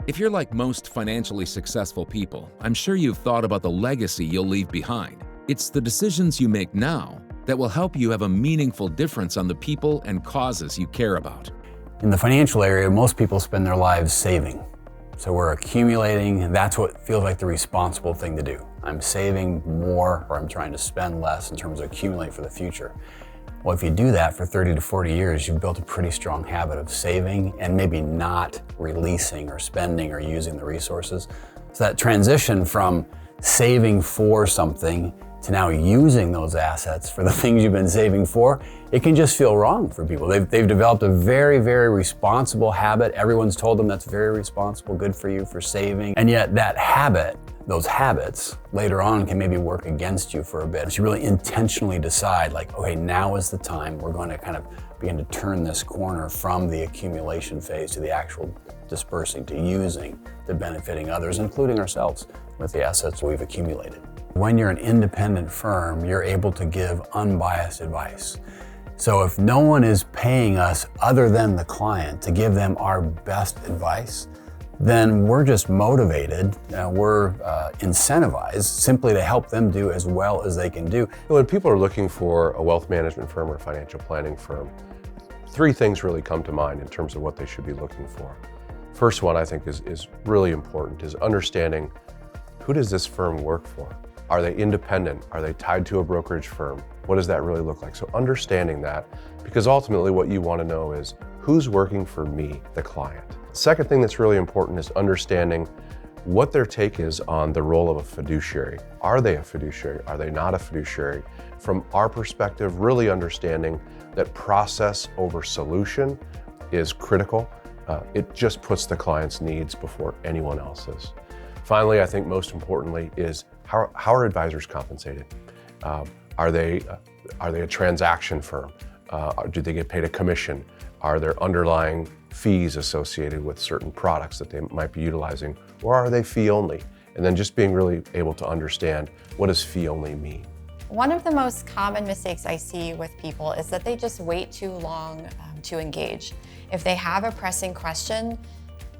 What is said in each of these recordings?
If you're like most financially successful people, I'm sure you've thought about the legacy you'll leave behind. It's the decisions you make now that will help you have a meaningful difference on the people and causes you care about. In the financial area, most people spend their lives saving. So we're accumulating, and that's what feels like the responsible thing to do. I'm saving more, or I'm trying to spend less in terms of accumulate for the future. Well, if you do that for 30 to 40 years, you've built a pretty strong habit of saving and maybe not releasing or spending or using the resources. So that transition from saving for something to now using those assets for the things you've been saving for, it can just feel wrong for people. They've developed a very, very responsible habit. Everyone's told them that's very responsible, good for you for saving. And yet that habit, those habits later on can maybe work against you for a bit. So you really intentionally decide like, okay, now is the time we're going to kind of begin to turn this corner from the accumulation phase to the actual dispersing, to using, to benefiting others, including ourselves with the assets we've accumulated. When you're an independent firm, you're able to give unbiased advice. So if no one is paying us other than the client to give them our best advice, then we're just motivated, we're incentivized simply to help them do as well as they can do. When people are looking for a wealth management firm or financial planning firm, three things really come to mind in terms of what they should be looking for. First one I think is really important, is understanding who does this firm work for? Are they independent? Are they tied to a brokerage firm? What does that really look like? So understanding that, because ultimately what you want to know is who's working for me, the client. Second thing that's really important is understanding what their take is on the role of a fiduciary. Are they a fiduciary? Are they not a fiduciary? From our perspective, really understanding that process over solution is critical. It just puts the client's needs before anyone else's. Finally, I think most importantly is how are advisors compensated? Are they a transaction firm? Do they get paid a commission? Are there underlying fees associated with certain products that they might be utilizing? Or are they fee only? And then just being really able to understand, what does fee only mean? One of the most common mistakes I see with people is that they just wait too long to engage. If they have a pressing question,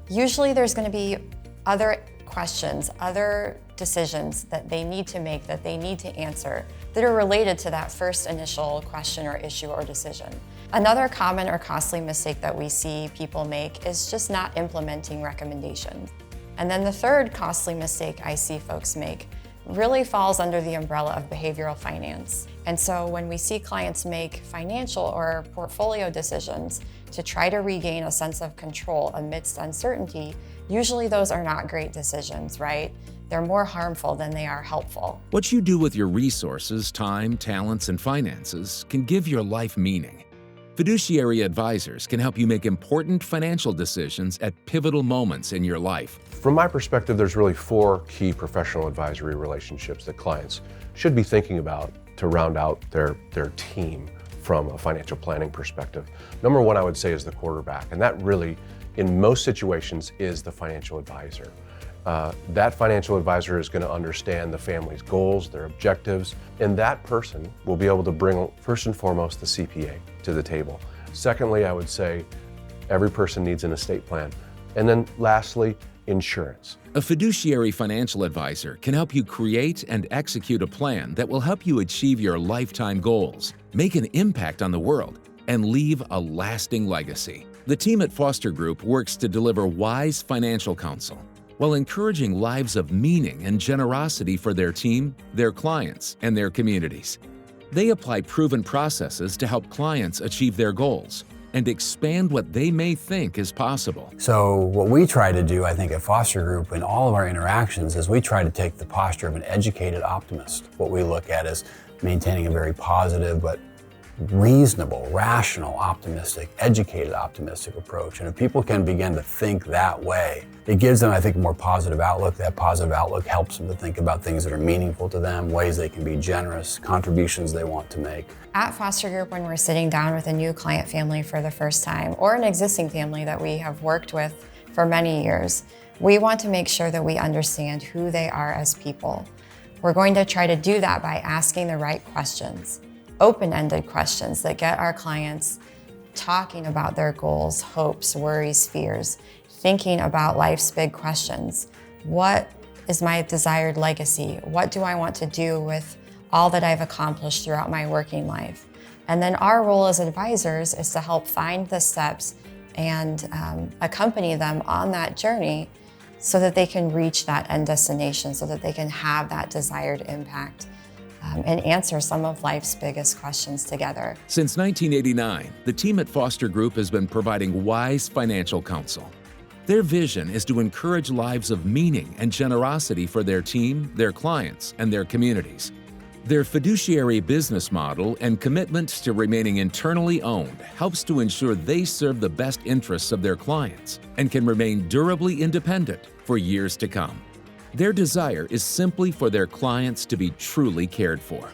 usually there's going to be other questions, other decisions that they need to make, that they need to answer, that are related to that first initial question or issue or decision. Another common or costly mistake that we see people make is just not implementing recommendations. And then the third costly mistake I see folks make really falls under the umbrella of behavioral finance. And so when we see clients make financial or portfolio decisions to try to regain a sense of control amidst uncertainty, usually those are not great decisions, right? They're more harmful than they are helpful. What you do with your resources, time, talents, and finances can give your life meaning. Fiduciary advisors can help you make important financial decisions at pivotal moments in your life. From my perspective, there's really four key professional advisory relationships that clients should be thinking about to round out their team from a financial planning perspective. Number one, I would say, is the quarterback, and that really, in most situations, is the financial advisor. That financial advisor is going to understand the family's goals, their objectives, and that person will be able to bring, first and foremost, the CPA to the table. Secondly, I would say every person needs an estate plan. And then lastly, insurance. A fiduciary financial advisor can help you create and execute a plan that will help you achieve your lifetime goals, make an impact on the world, and leave a lasting legacy. The team at Foster Group works to deliver wise financial counsel while encouraging lives of meaning and generosity for their team, their clients, and their communities. They apply proven processes to help clients achieve their goals and expand what they may think is possible. So what we try to do, I think, at Foster Group in all of our interactions is we try to take the posture of an educated optimist. What we look at is maintaining a very positive but reasonable, rational, optimistic, educated, optimistic approach. And if people can begin to think that way, it gives them, I think, a more positive outlook. That positive outlook helps them to think about things that are meaningful to them, ways they can be generous, contributions they want to make. At Foster Group, when we're sitting down with a new client family for the first time, or an existing family that we have worked with for many years, we want to make sure that we understand who they are as people. We're going to try to do that by asking the right questions. Open-ended questions that get our clients talking about their goals, hopes, worries, fears, thinking about life's big questions. What is my desired legacy? What do I want to do with all that I've accomplished throughout my working life? And then our role as advisors is to help find the steps and accompany them on that journey so that they can reach that end destination, so that they can have that desired impact and answer some of life's biggest questions together. Since 1989, the team at Foster Group has been providing wise financial counsel. Their vision is to encourage lives of meaning and generosity for their team, their clients, and their communities. Their fiduciary business model and commitment to remaining internally owned helps to ensure they serve the best interests of their clients and can remain durably independent for years to come. Their desire is simply for their clients to be truly cared for.